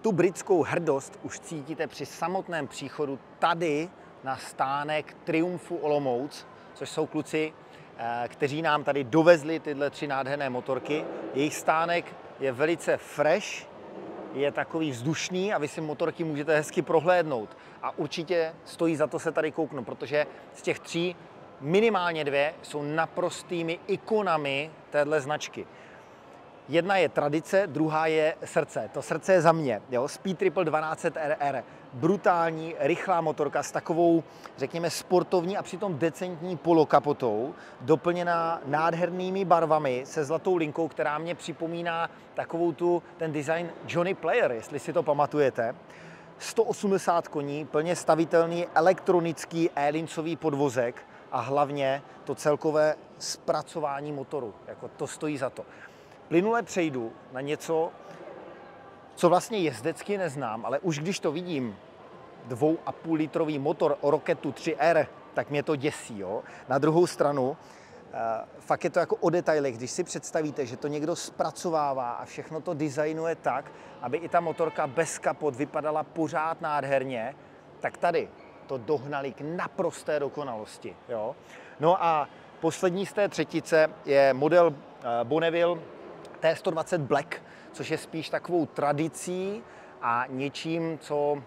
tu britskou hrdost už cítíte při samotném příchodu tady na stánek Triumfu Olomouc, což jsou kluci, kteří nám tady dovezli tyhle 3 nádherné motorky. Jejich stánek je velice fresh, je takový vzdušný a vy si motorky můžete hezky prohlédnout. A určitě stojí za to se tady kouknout, protože z těch 3 minimálně 2 jsou naprostými ikonami téhle značky. Jedna je tradice, druhá je srdce. To srdce je za mě. Jo? Speed Triple 1200RR. Brutální, rychlá motorka s takovou, řekněme, sportovní a přitom decentní polokapotou, doplněná nádhernými barvami se zlatou linkou, která mě připomíná ten design Johnny Player, jestli si to pamatujete. 180 koní, plně stavitelný elektronický e-lincový podvozek a hlavně to celkové zpracování motoru. Jako to stojí za to. Plynule přejdu na něco, co vlastně jezdecky neznám, ale už když to vidím, 2,5 litrový motor Rocketu 3R, tak mě to děsí. Jo? Na druhou stranu, fakt je to jako o detailech, když si představíte, že to někdo zpracovává a všechno to designuje tak, aby i ta motorka bez kapot vypadala pořád nádherně, tak tady to dohnali k naprosté dokonalosti. Jo? No a poslední z té třetice je model Bonneville T120 Black, což je spíš takovou tradicí a něčím, co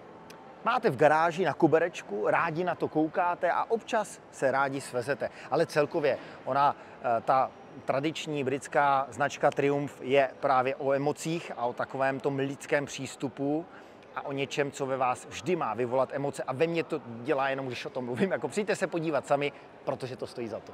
máte v garáži na koberečku, rádi na to koukáte a občas se rádi svezete. Ale celkově ta tradiční britská značka Triumph je právě o emocích a o takovém tom lidském přístupu a o něčem, co ve vás vždy má vyvolat emoce a ve mně to dělá jenom, když o tom mluvím. Jako přijďte se podívat sami, protože to stojí za to.